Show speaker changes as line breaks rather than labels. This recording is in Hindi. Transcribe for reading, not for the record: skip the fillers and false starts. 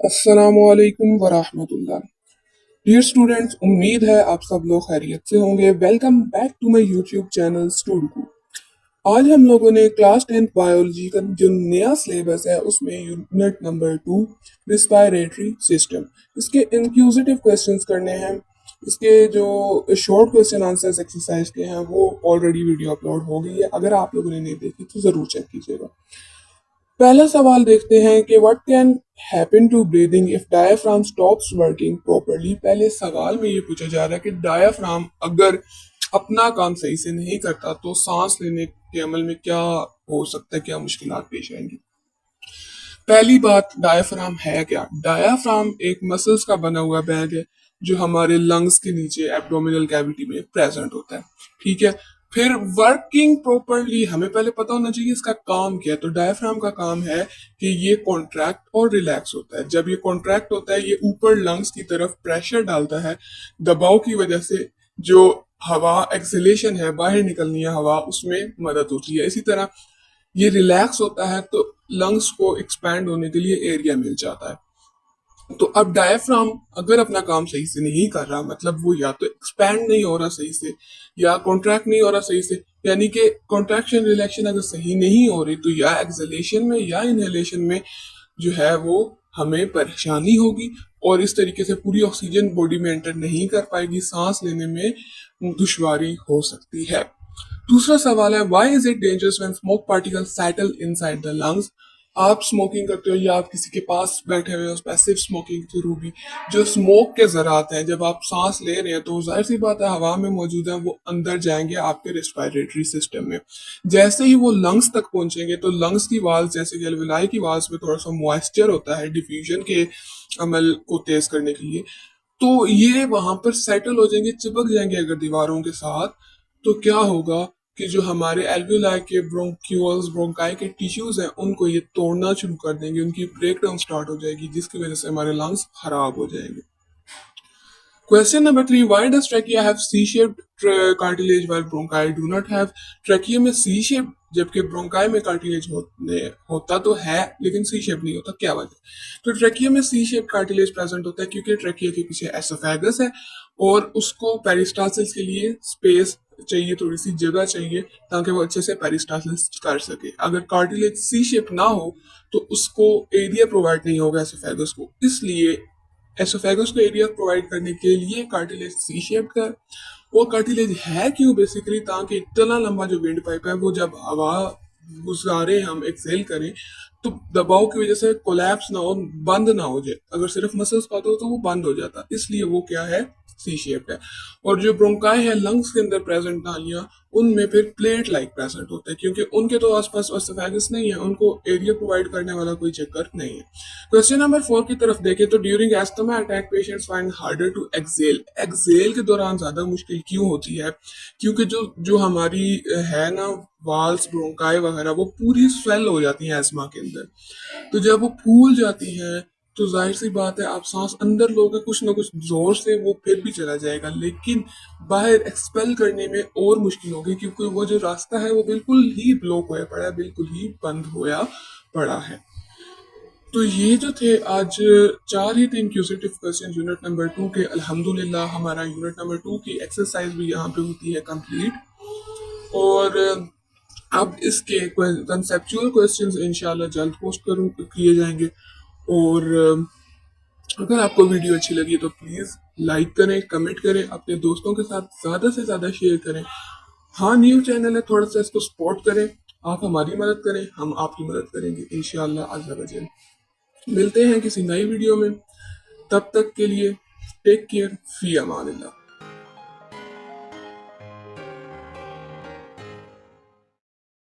अस्सलामुअलैकुम वरहमतुल्लाह। डियर स्टूडेंट्स, उम्मीद है आप सब लोग खैरियत से होंगे। Welcome back to my YouTube channel स्टूडकू। आज हम लोगों ने क्लास 10th बायोलॉजी का जो नया सिलेबस है उसमें यूनिट नंबर 2 रिस्पायरेटरी सिस्टम इसके इंक्लूसिव क्वेश्चंस करने हैं। इसके जो शॉर्ट क्वेश्चन आंसर्स एक्सरसाइज के हैं वो ऑलरेडी वीडियो अपलोड हो गई है, अगर आप लोगों ने नहीं देखी तो ज़रूर चेक कीजिएगा। पहला सवाल देखते हैं कि what can happen to breathing if diaphragm stops working properly. पहले सवाल में ये पूछा जा रहा है कि डायफ्राम अगर अपना काम सही से नहीं करता तो सांस लेने के अमल में क्या हो सकता है, क्या मुश्किलात पेश आएंगी। पहली बात, डायफ्राम है क्या। डायफ्राम एक मसल्स का बना हुआ बैग है जो हमारे लंग्स के नीचे एब्डोमिनल कैविटी में प्रेजेंट होता है। ठीक है, फिर वर्किंग प्रॉपरली हमें पहले पता होना चाहिए इसका काम क्या है। तो डायफ्राम का काम है कि ये कॉन्ट्रैक्ट और रिलैक्स होता है। जब ये कॉन्ट्रैक्ट होता है ये ऊपर लंग्स की तरफ प्रेशर डालता है, दबाव की वजह से जो हवा एक्सलेशन है, बाहर निकलनी है हवा, उसमें मदद होती है। इसी तरह ये रिलैक्स होता है तो लंग्स को एक्सपैंड होने के लिए एरिया मिल जाता है। तो अब डायफ्राम अगर अपना काम सही से नहीं कर रहा, मतलब वो या तो एक्सपैंड नहीं हो रहा सही से या कॉन्ट्रैक्ट नहीं हो रहा सही से, यानी कि कॉन्ट्रैक्शन रिलैक्शन अगर सही नहीं हो रही तो या एक्सलेशन में या इनहेलेशन में जो है वो हमें परेशानी होगी और इस तरीके से पूरी ऑक्सीजन बॉडी में एंटर नहीं कर पाएगी, सांस लेने में दुश्वारी हो सकती है। दूसरा सवाल है, why is it dangerous when smoke particle settle inside the lungs. आप स्मोकिंग करते हो या आप किसी के पास बैठे हुए हो पैसिव स्मोकिंग के थ्रू भी जो स्मोक के जरात हैं, जब आप सांस ले रहे हैं तो जाहिर सी बात है हवा में मौजूद है, वो अंदर जाएंगे आपके रेस्पिरेटरी सिस्टम में। जैसे ही वो लंग्स तक पहुंचेंगे तो लंग्स की वाल्स, जैसे कि अलविलाई की वाल्स में थोड़ा सा मॉइस्चर होता है डिफ्यूजन के अमल को तेज करने के लिए, तो ये वहां पर सेटल हो जाएंगे, चिपक जाएंगे अगर दीवारों के साथ। तो क्या होगा कि जो हमारे एल्वियोलाई के ब्रोंक्यूल्स ब्रोंकाई के टिश्यूज हैं उनको ये तोड़ना शुरू कर देंगे, उनकी ब्रेक डाउन स्टार्ट हो जाएगी जिसकी वजह से हमारे लंग्स खराब हो जाएंगे। Question number 3, why does trachea have C shaped cartilage while bronchi do not have. Trachea में सी शेप जबकि ब्रोंकाई में कार्टिलेज होता तो है लेकिन सी शेप नहीं होता, क्या वजह। तो ट्रैकिया में सी शेप कार्टिलेज प्रेजेंट होता है क्योंकि ट्रैकिया के पीछे एसोफेगस है और उसको पेरिस्टालसिस के लिए स्पेस चाहिए, थोड़ी सी जगह चाहिए ताकि वो अच्छे से पेरिस्टालसिस कर सके। अगर कार्टिलेज सी शेप ना हो तो उसको एरिया प्रोवाइड नहीं होगा एसोफेगस को, इसलिए एसोफेगस को एरिया प्रोवाइड करने के लिए कार्टिलेज सी शेप का। वो कार्टिलेज है क्यों, बेसिकली ताकि इतना लंबा जो विंड पाइप है वो जब हवा गुजारे, हम एक्सेल करें तो दबाव की वजह से कोलैप्स ना हो, बंद ना हो जाए। अगर सिर्फ मसल्स का तो वो बंद हो जाता, इसलिए वो क्या है, सी शेप है। और जो ब्रोंकाई है लंग्स के अंदर प्रेजेंट नालियां, उनमें फिर प्लेट लाइक प्रेजेंट होता है क्योंकि उनके तो आसपास एसोफेगस नहीं है, उनको एरिया प्रोवाइड करने वाला कोई चक्कर नहीं है। क्वेश्चन नंबर 4 की तरफ देखें तो during asthma attack patients find harder to exhale. Exhale के दौरान ज्यादा मुश्किल क्यों होती है, क्योंकि जो जो हमारी है ना वाल्स ब्रोंकाई वगैरह वो पूरी स्वेल हो जाती है एस्थमा के अंदर। तो जब वो फूल जाती है तो जाहिर सी बात है आप सांस अंदर लोगे कुछ ना कुछ जोर से, वो फिर भी चला जाएगा लेकिन बाहर एक्सपेल करने में और मुश्किल होगी क्योंकि वो जो रास्ता है वो बिल्कुल ही ब्लॉक होया पड़ा है, बिल्कुल ही बंद होया पड़ा है। तो ये जो थे आज चार ही थे इंक्यूजिटिव क्वेश्चन यूनिट नंबर 2 के। अल्हम्दुलिल्लाह हमारा यूनिट नंबर 2 की एक्सरसाइज भी यहाँ पे होती है कंप्लीट। और अब इसके कंसेप्चुअल क्वेश्चंस इंशाल्लाह जल्द पोस्ट करूँ किए जाएंगे। और अगर आपको वीडियो अच्छी लगी तो प्लीज़ लाइक करें, कमेंट करें, अपने दोस्तों के साथ ज़्यादा से ज़्यादा शेयर करें। हाँ, न्यू चैनल है, थोड़ा सा इसको सपोर्ट करें, आप हमारी मदद करें, हम आपकी मदद करेंगे इंशाल्लाह अज़्ज़ा वजल। मिलते हैं किसी नई वीडियो में, तब तक के लिए टेक केयर, फी अमानिल्लाह।